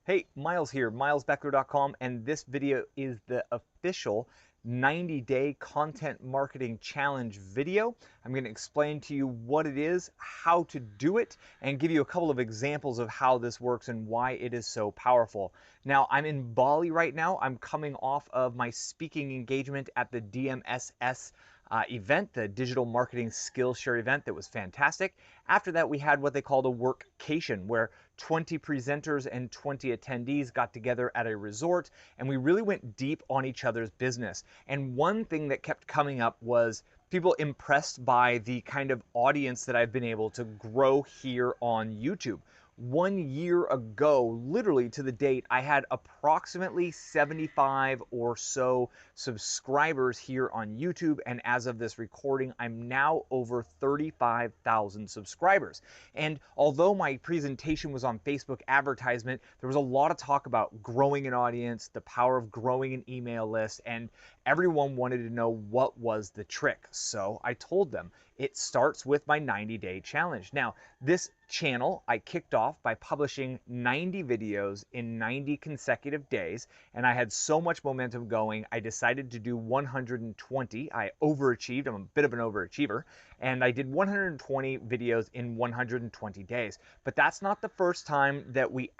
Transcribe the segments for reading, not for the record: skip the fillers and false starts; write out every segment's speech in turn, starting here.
Hey, Miles here, milesbeckler.com, and this video is the official 90-day content marketing challenge video. I'm going to explain to you what it is, how to do it, and give you a couple of examples of how this works and why it is so powerful. Now, I'm in Bali right now. I'm coming off of my speaking engagement at the DMSS event, the Digital Marketing Skillshare event that was fantastic. After that, we had what they called a workcation, where 20 presenters and 20 attendees got together at a resort, and we really went deep on each other's business. And one thing that kept coming up was people impressed by the kind of audience that I've been able to grow here on YouTube. 1 year ago, literally to the date, I had approximately 75 or so subscribers here on YouTube, and as of this recording, I'm now over 35,000 subscribers. And although my presentation was on Facebook advertisement, there was a lot of talk about growing an audience, the power of growing an email list, and everyone wanted to know what was the trick. So I told them it starts with my 90-day challenge. Now, this channel I kicked off by publishing 90 videos in 90 consecutive days, and I had so much momentum going, I decided to do 120. I overachieved. I'm a bit of an overachiever, and I did 120 videos in 120 days. But that's not the first time that we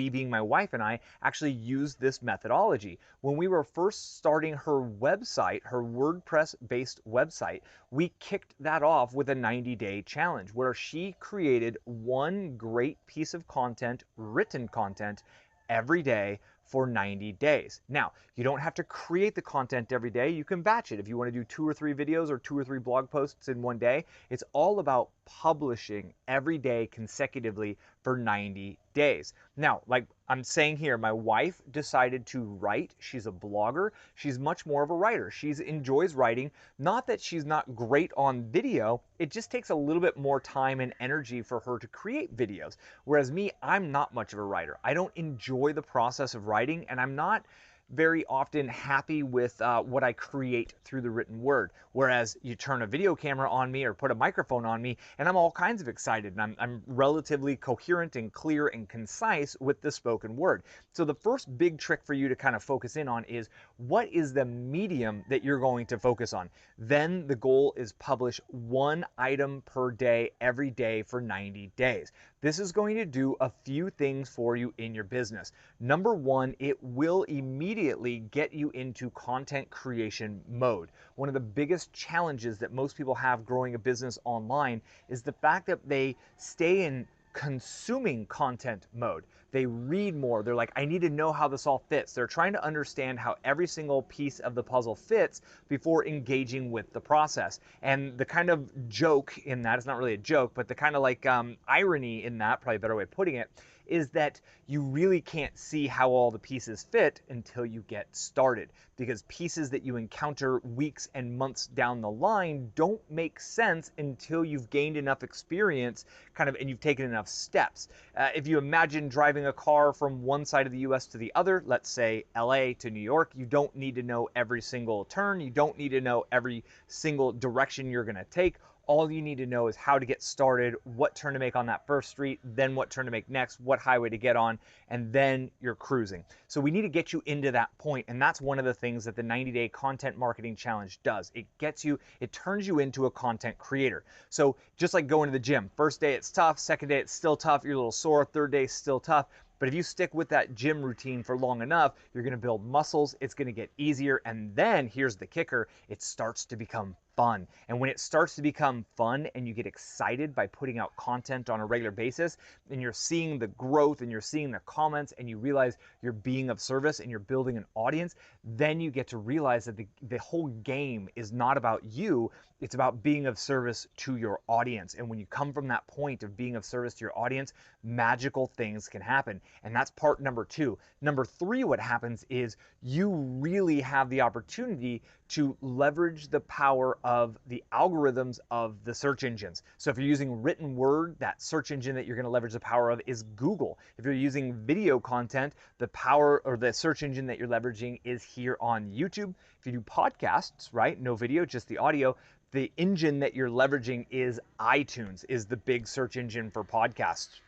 being my wife and I, actually used this methodology. When we were first starting her website, her WordPress-based website, we kicked that off with a 90-day challenge where she created one great piece of content, written content, every day for 90 days. Now, you don't have to create the content every day. You can batch it. If you want to do 2 or 3 videos or 2 or 3 blog posts in one day, it's all about publishing every day consecutively for 90 days. Now, like I'm saying here, my wife decided to write. She's a blogger. She's much more of a writer. She enjoys writing. Not that she's not great on video. It just takes a little bit more time and energy for her to create videos. Whereas me, I'm not much of a writer. I don't enjoy the process of writing, and I'm not very often happy with what I create through the written word. Whereas you turn a video camera on me or put a microphone on me, and I'm all kinds of excited, and I'm relatively coherent and clear and concise with the spoken word. So the first big trick for you to kind of focus in on is, what is the medium that you're going to focus on? Then the goal is publish one item per day, every day for 90 days. This is going to do a few things for you in your business. Number one, it will immediately get you into content creation mode. One of the biggest challenges that most people have growing a business online is the fact that they stay in consuming content mode. They read more. They're like, I need to know how this all fits. They're trying to understand how every single piece of the puzzle fits before engaging with the process. And the kind of joke in that, it's not really a joke, but the kind of like irony in that, probably a better way of putting it, is that you really can't see how all the pieces fit until you get started, because pieces that you encounter weeks and months down the line don't make sense until you've gained enough experience and you've taken enough steps. If you imagine driving a car from one side of the US to the other, let's say LA to New York, you don't need to know every single turn. You don't need to know every single direction you're going to take. All you need to know is how to get started, what turn to make on that first street, then what turn to make next, what highway to get on, and then you're cruising. So we need to get you into that point, and that's one of the things that the 90-day content marketing challenge does. It turns you into a content creator. So just like going to the gym, first day it's tough, second day it's still tough, you're a little sore, third day still tough. But if you stick with that gym routine for long enough, you're going to build muscles, it's going to get easier, and then here's the kicker, it starts to become fun. And when it starts to become fun and you get excited by putting out content on a regular basis, and you're seeing the growth and you're seeing the comments and you realize you're being of service and you're building an audience, then you get to realize that the whole game is not about you, it's about being of service to your audience. And when you come from that point of being of service to your audience, magical things can happen. And that's part number 2. Number 3, what happens is you really have the opportunity to leverage the power of the algorithms of the search engines. So if you're using written word, that search engine that you're going to leverage the power of is Google. If you're using video content, the power or the search engine that you're leveraging is here on YouTube. If you do podcasts, right, no video, just the audio, the engine that you're leveraging is iTunes, is the big search engine for podcasts.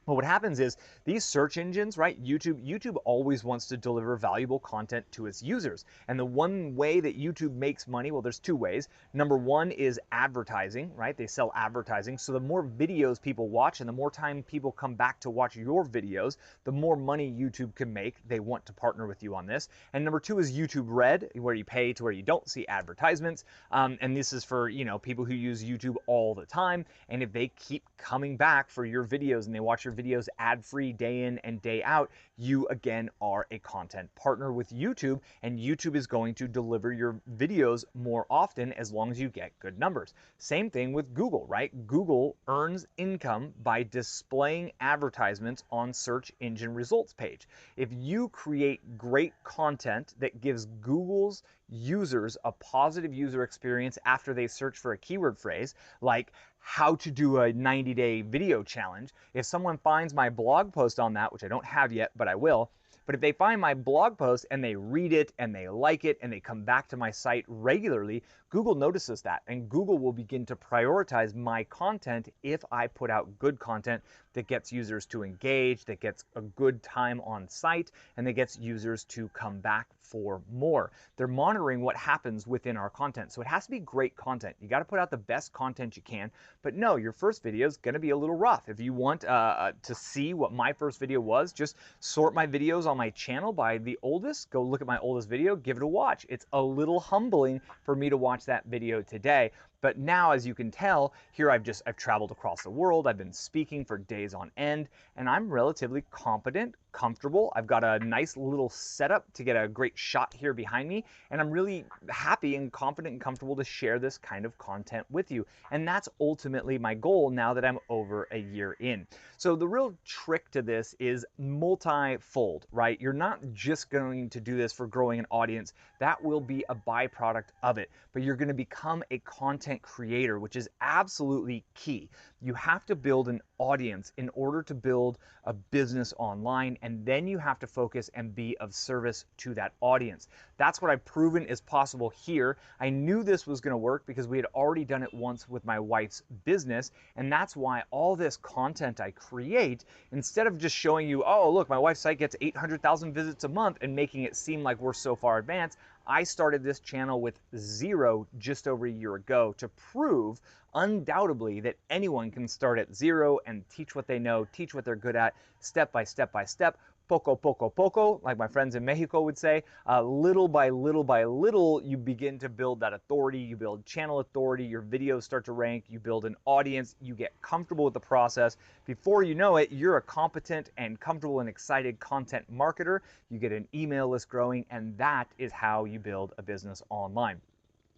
Well, what happens is these search engines, right? YouTube always wants to deliver valuable content to its users. And the one way that YouTube makes money, well, there's two ways. Number one is advertising, right? They sell advertising. So the more videos people watch and the more time people come back to watch your videos, the more money YouTube can make. They want to partner with you on this. And number two is YouTube Red, where you pay to where you don't see advertisements. And this is for, people who use YouTube all the time. And if they keep coming back for your videos and they watch your videos ad-free day in and day out, you again are a content partner with YouTube, and YouTube is going to deliver your videos more often as long as you get good numbers. Same thing with Google, right? Google earns income by displaying advertisements on search engine results page. If you create great content that gives Google's users a positive user experience after they search for a keyword phrase, like how to do a 90-day video challenge. If someone finds my blog post on that, which I don't have yet, but I will, but if they find my blog post and they read it and they like it and they come back to my site regularly, Google notices that, and Google will begin to prioritize my content if I put out good content that gets users to engage, that gets a good time on site, and that gets users to come back for more. They're monitoring what happens within our content. So it has to be great content. You got to put out the best content you can, but no, your first video is going to be a little rough. If you want to see what my first video was, just sort my videos on my channel by the oldest, go look at my oldest video, give it a watch. It's a little humbling for me to watch that video today. But now, as you can tell, here I've traveled across the world. I've been speaking for days on end, and I'm relatively competent, comfortable. I've got a nice little setup to get a great shot here behind me, and I'm really happy and confident and comfortable to share this kind of content with you. And that's ultimately my goal now that I'm over a year in. So the real trick to this is multi-fold, right? You're not just going to do this for growing an audience. That will be a byproduct of it, but you're going to become a content creator, which is absolutely key. You have to build an audience in order to build a business online, and then you have to focus and be of service to that audience. That's what I've proven is possible here. I knew this was going to work because we had already done it once with my wife's business, and that's why all this content I create, instead of just showing you, oh, look, my wife's site gets 800,000 visits a month and making it seem like we're so far advanced, I started this channel with 0 just over a year ago to prove undoubtedly that anyone can start at 0 and teach what they know, teach what they're good at, step by step by step, poco poco poco, like my friends in Mexico would say. Little by little by little, you begin to build that authority, you build channel authority, your videos start to rank, you build an audience, you get comfortable with the process. Before you know it, you're a competent and comfortable and excited content marketer. You get an email list growing, and that is how you build a business online.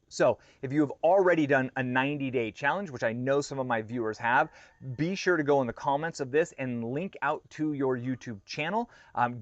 So if you have already done a 90-day challenge, which I know some of my viewers have, be sure to go in the comments of this and link out to your YouTube channel.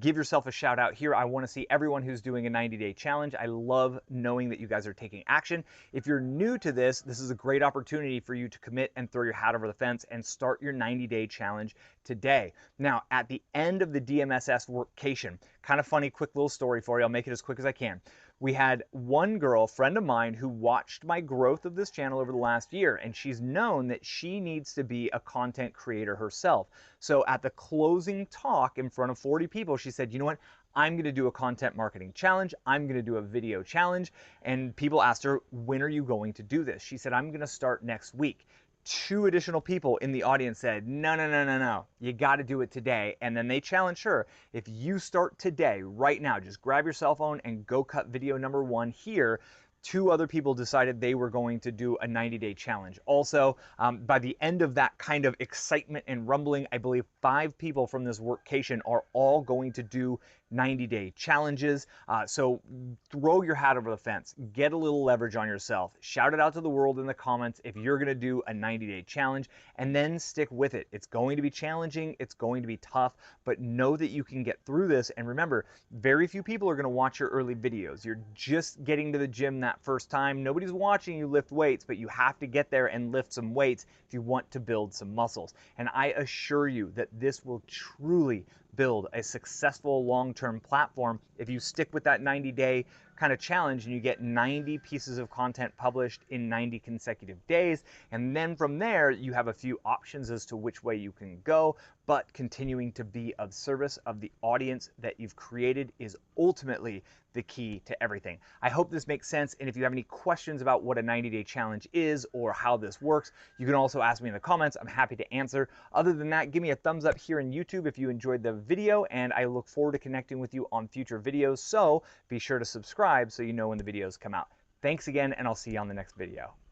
Give yourself a shout out here. I want to see everyone who's doing a 90-day challenge. I love knowing that you guys are taking action. If you're new to this, this is a great opportunity for you to commit and throw your hat over the fence and start your 90-day challenge today. Now, at the end of the DMSS workcation, kind of funny, quick little story for you. I'll make it as quick as I can. We had one girl, friend of mine, who watched my growth of this channel over the last year, and she's known that she needs to be a content creator herself. So at the closing talk in front of 40 people, she said, you know what? I'm going to do a content marketing challenge. I'm going to do a video challenge. And people asked her, when are you going to do this? She said, I'm going to start next week. 2 additional people in the audience said, no, no, no, no, no, you got to do it today. And then they challenged her, if you start today, right now, just grab your cell phone and go cut video number 1 here. 2 other people decided they were going to do a 90-day challenge. Also, by the end of that kind of excitement and rumbling, I believe 5 people from this workcation are all going to do 90-day challenges. So throw your hat over the fence, get a little leverage on yourself, shout it out to the world in the comments if you're going to do a 90-day challenge, and then stick with it. It's going to be challenging, it's going to be tough, but know that you can get through this. And remember, very few people are going to watch your early videos. You're just getting to the gym that first time. Nobody's watching you lift weights, but you have to get there and lift some weights if you want to build some muscles. And I assure you that this will truly build a successful long-term platform if you stick with that 90-day kind of challenge and you get 90 pieces of content published in 90 consecutive days. And then from there, you have a few options as to which way you can go, but continuing to be of service of the audience that you've created is ultimately the key to everything. I hope this makes sense. And if you have any questions about what a 90-day challenge is or how this works, you can also ask me in the comments. I'm happy to answer. Other than that, give me a thumbs up here in YouTube if you enjoyed the video, and I look forward to connecting with you on future videos. So be sure to subscribe so you know when the videos come out. Thanks again, and I'll see you on the next video.